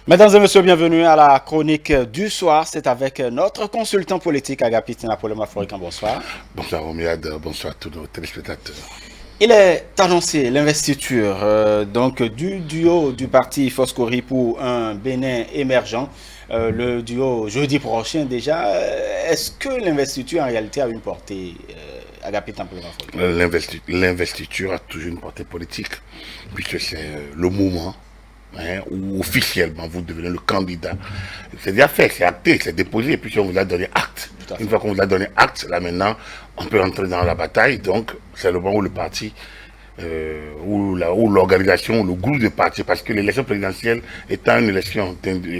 Mesdames et messieurs, bienvenue à la chronique du soir. C'est avec notre consultant politique Agapit Napoléon Aforicain. Bonsoir. Bonsoir Omiad, bonsoir à tous nos téléspectateurs. Il est annoncé l'investiture du duo du parti Foscori pour un Bénin émergent. Le duo jeudi prochain déjà. Est-ce que l'investiture en réalité a une portée Agapit Napoléon Aforicain? L'investiture a toujours une portée politique, puisque c'est le moment où officiellement vous devenez le candidat. C'est déjà fait, c'est acté, c'est déposé, et puis on vous a donné acte. Une fois qu'on vous a donné acte, là maintenant, on peut entrer dans la bataille. Donc, c'est le moment où le parti, où l'organisation, ou le groupe de partis, parce que l'élection présidentielle étant une élection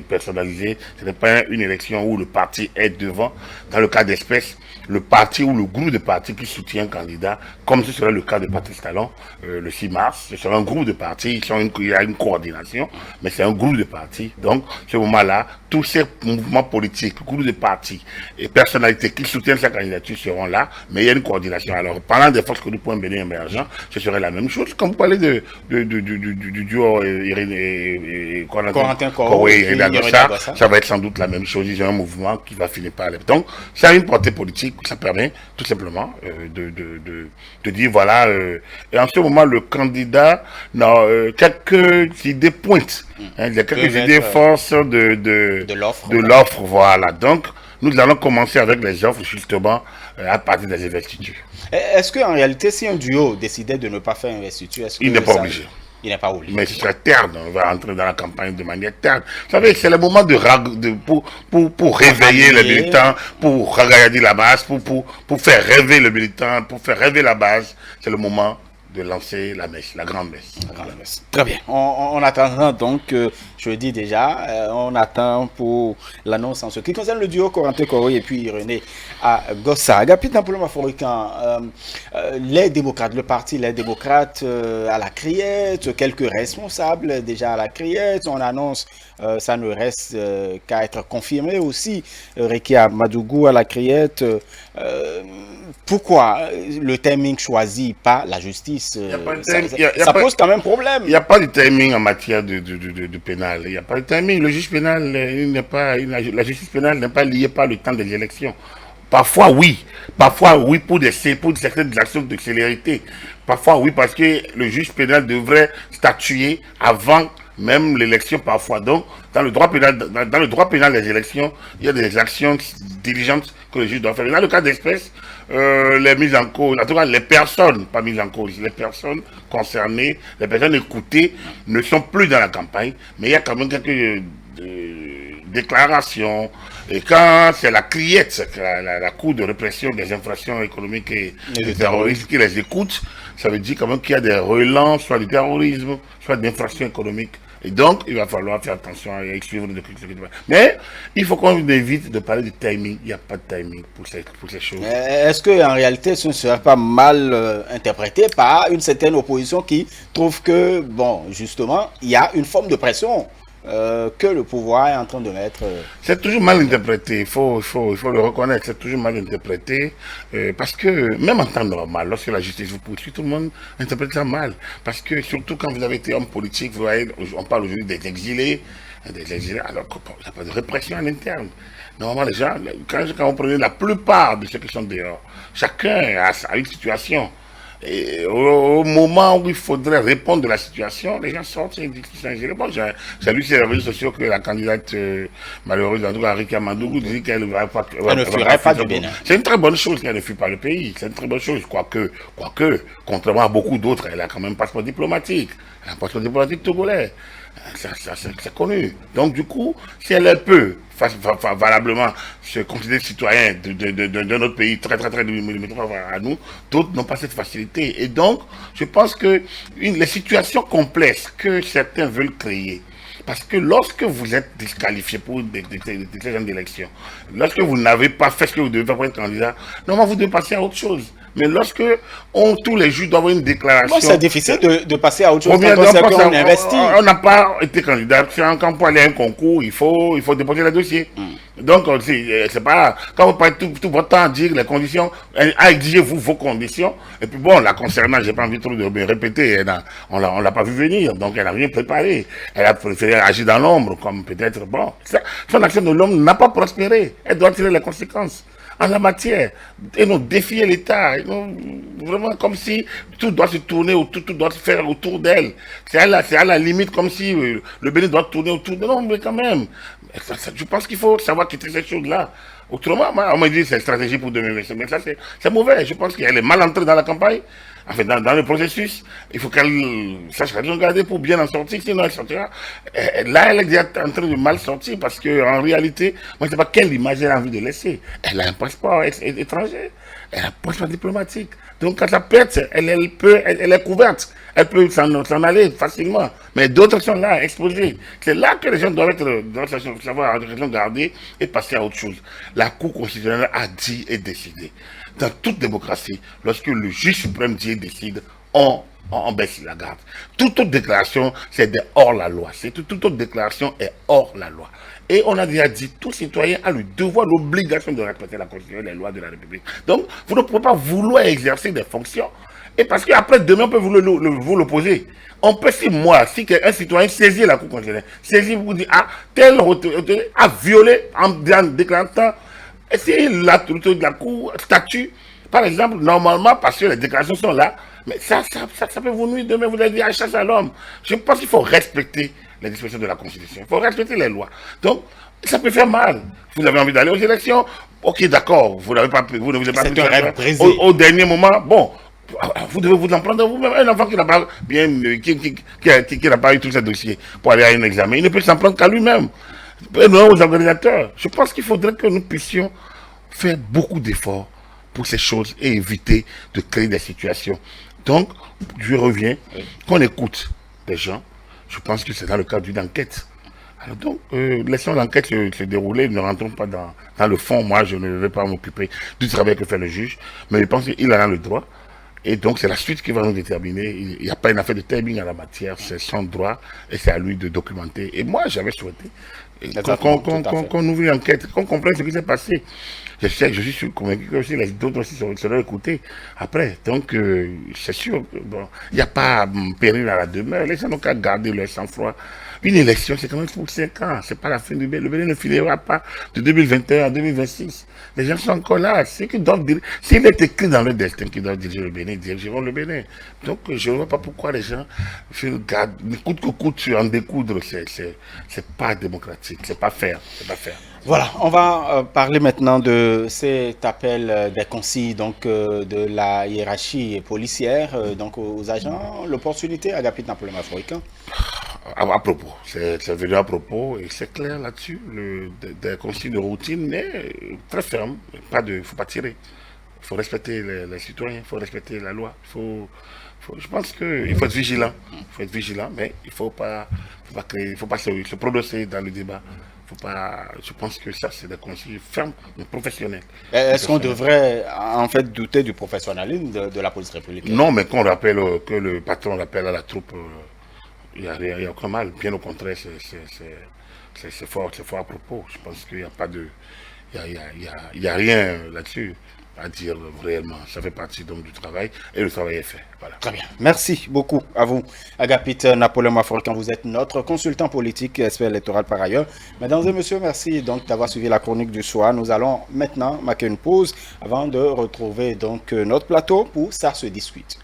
personnalisée, ce n'est pas une élection où le parti est devant. Dans le cas d'espèce, le parti ou le groupe de partis qui soutient un candidat, comme ce serait le cas de Patrice Talon, le 6 mars, ce sera un groupe de partis, il y a une coordination, mais c'est un groupe de partis. Donc, ce moment-là, tous ces mouvements politiques, groupes de partis et personnalités qui soutiennent sa candidature seront là, mais il y a une coordination. Alors, parlant des forces que nous pouvons mener émergents, ce serait la même chose. Comme vous parlez du duo Corentin et Dagossa, ça va être sans doute la même chose. Ils ont un mouvement qui va finir par aller. Donc, ça a une portée politique, ça permet tout simplement de dire voilà. Et en ce moment, le candidat, quelques idées pointent. Il y a quelques idées forces de l'offre, voilà. Donc, nous allons commencer avec les offres, justement, à partir des investitures. Est-ce qu'en réalité, si un duo décidait de ne pas faire investiture, est-ce que il n'est pas obligé. Il n'est pas obligé. Mais ce serait terne, on va entrer dans la campagne de manière terne. Vous savez, c'est le moment pour réveiller les militants, pour regarder la base, pour faire rêver le militant, pour faire rêver la base. C'est le moment de lancer la messe, la grande messe. Très bien. On attend donc, je le dis déjà, on attend pour l'annonce en ce qui concerne le duo Corentin Koroy et puis René Gossa. Agapit Napoléon Aforicain, les démocrates, le parti Les Démocrates à la criette, quelques responsables déjà à la criette, on annonce, ça ne reste qu'à être confirmé aussi, Rekia Madougou à la criette. Pourquoi le timing choisi par la justice? Ça pose quand même problème. Il n'y a pas de timing en matière de pénal. Il n'y a pas de timing. Le juge pénal, la justice pénale n'est pas liée par le temps des élections. Parfois oui pour certaines actions de célérité. Parfois oui parce que le juge pénal devrait statuer avant même l'élection parfois. Donc dans le droit pénal des élections, il y a des actions diligentes que le juge doit faire. Dans le cas d'espèce, les mises en cause, en tout cas les personnes, pas mises en cause, les personnes concernées, les personnes écoutées ne sont plus dans la campagne, mais il y a quand même quelques déclarations. Et quand c'est la criette, la Cour de répression des infractions économiques et des terroristes qui les écoute, ça veut dire quand même qu'il y a des relents, soit du terrorisme, soit d'infractions économiques. Et donc, il va falloir faire attention et suivre le document. Mais il faut qu'on évite de parler de timing. Il n'y a pas de timing pour ces choses. Est-ce qu'en réalité, ce ne serait pas mal interprété par une certaine opposition qui trouve que, bon, justement, il y a une forme de pression que le pouvoir est en train de mettre. C'est toujours mal interprété, il faut le reconnaître, c'est toujours mal interprété, parce que même en temps normal, lorsque la justice vous poursuit, tout le monde interprète ça mal, parce que surtout quand vous avez été homme politique, vous voyez, on parle aujourd'hui des exilés, alors qu'il n'y a pas de répression en interne. Normalement, les gens, quand on prenait la plupart de ceux qui sont dehors, chacun a une situation. Et au moment où il faudrait répondre de la situation, les gens sortent et disent bon, j'ai lu sur les réseaux sociaux que la candidate malheureuse, en tout cas Rekia Madougou, dit qu'elle ne va pas. Elle ne fuirait pas du Bénin. C'est une très bonne chose qu'elle ne fuit pas le pays. C'est une très bonne chose. Quoique, contrairement à beaucoup d'autres, elle a quand même un passeport diplomatique. Elle a un passeport diplomatique togolais. C'est connu. Donc, du coup, si elle peut valablement se considérer citoyen d'un autre pays très limité à nous, d'autres n'ont pas cette facilité. Et donc, je pense que les situations complexes que certains veulent créer, parce que lorsque vous êtes disqualifié pour des élections, lorsque vous n'avez pas fait ce que vous devez faire pour être candidat, normalement vous devez passer à autre chose. Mais lorsque tous les juges doivent avoir une déclaration... Bon, c'est difficile de passer à autre chose quand on investit. On n'a pas été candidat. Quand on peut aller à un concours, il faut déposer le dossier. Donc, c'est pas, quand vous passez tout votre temps à dire les conditions, à exiger vous vos conditions, et puis bon, la concernant, j'ai pas envie trop de me répéter, on l'a pas vu venir, donc elle n'a rien préparé. Elle a préféré agir dans l'ombre, comme peut-être, bon, son action de l'homme n'a pas prospéré. Elle doit tirer les conséquences en la matière, et nous défier l'État, vraiment comme si tout doit se tourner, tout doit se faire autour d'elle. C'est à la limite comme si le Bénin doit tourner autour de... Non, mais quand même, je pense qu'il faut savoir quitter ces choses-là. Autrement, on m'a dit que c'est une stratégie pour 2025, mais ça c'est mauvais. Je pense qu'elle est mal entrée dans la campagne, enfin dans le processus. Il faut qu'elle sache raison garder pour bien en sortir, sinon elle sortira. Là, elle est déjà en train de mal sortir parce qu'en réalité, moi je ne sais pas quelle image elle a envie de laisser. Elle a un passeport étranger, elle a un passeport diplomatique. Donc quand ça pète, elle est couverte. Elle peut s'en aller facilement. Mais d'autres sont là, exposés. C'est là que les gens doivent savoir raison garder et passer à autre chose. La Cour constitutionnelle a dit et décidé. Dans toute démocratie, lorsque le juge suprême dit et décide, on baisse la garde. Toute autre déclaration, c'est hors la loi. Toute autre déclaration est hors la loi. Et on a déjà dit, tout citoyen a le devoir, l'obligation de respecter la Constitution et les lois de la République. Donc, vous ne pouvez pas vouloir exercer des fonctions. Et parce qu'après, demain, on peut vous l'opposer. On peut, si un citoyen saisit la Cour constitutionnelle, saisit, vous dit, ah, tel autorité a violé en déclarant, et si l'autorité de la Cour statue, par exemple, normalement, parce que les déclarations sont là, mais ça peut vous nuire demain, vous allez dire, ah, chasse à l'homme. Je pense qu'il faut respecter les dispositions de la Constitution, il faut respecter les lois. Donc, ça peut faire mal. Vous avez envie d'aller aux élections, ok, d'accord, vous n'avez pas pu au dernier moment, bon, vous devez vous en prendre à vous-même. Un enfant qui n'a pas bien, qui n'a pas eu tous ses dossiers pour aller à un examen, il ne peut s'en prendre qu'à lui-même. Et non aux organisateurs. Je pense qu'il faudrait que nous puissions faire beaucoup d'efforts pour ces choses et éviter de créer des situations. Donc, je reviens, qu'on écoute des gens, je pense que c'est dans le cadre d'une enquête. Alors donc, laissons l'enquête se dérouler, ne rentrons pas dans le fond. Moi, je ne vais pas m'occuper du travail que fait le juge, mais je pense qu'il a le droit. Et donc, c'est la suite qui va nous déterminer. Il n'y a pas une affaire de timing en la matière, c'est son droit et c'est à lui de documenter. Et moi, j'avais souhaité qu'on ouvre une enquête, qu'on comprenne ce qui s'est passé. Je suis convaincu que aussi les d'autres aussi seront écoutés après. Donc, c'est sûr, bon, il n'y a pas péril à la demeure. Les gens n'ont qu'à garder leur sang-froid. Une élection, c'est quand même pour 5 ans. C'est pas la fin du Bénin. Le Bénin ne finira pas de 2021 à 2026. Les gens sont encore là. C'est qu'ils doivent dire, s'il est écrit dans leur destin qu'ils doivent diriger le Bénin, dirigeront le Bénin. Donc, je ne vois pas pourquoi les gens coûte que coûte en découdre. C'est pas démocratique. C'est pas faire. C'est pas faire. Voilà, on va parler maintenant de cet appel des consignes donc, de la hiérarchie policière donc aux agents. L'opportunité, Agapit Napoléon Africain. À propos, c'est venu à propos et c'est clair là-dessus, des consignes de routine, mais très ferme. Il ne faut pas tirer. Il faut respecter les citoyens, il faut respecter la loi. Je pense qu'il faut être vigilant. Il faut être vigilant, mais il ne faut pas se prononcer dans le débat. Je pense que ça, c'est des consignes fermes, mais professionnelles. Est-ce qu'on devrait en fait douter du professionnalisme de la police républicaine? Non, mais qu'on rappelle que le patron rappelle à la troupe, il n'y a aucun mal. Bien au contraire, c'est fort à propos. Je pense qu'il n'y a pas de... Il y a rien là-dessus à dire réellement. Ça fait partie donc du travail et le travail est fait. Voilà. Très bien. Merci beaucoup à vous, Agapit Napoléon Africain. Vous êtes notre consultant politique, expert électoral par ailleurs. Mesdames et messieurs, merci donc d'avoir suivi la chronique du soir. Nous allons maintenant marquer une pause avant de retrouver donc notre plateau pour Ça se discute.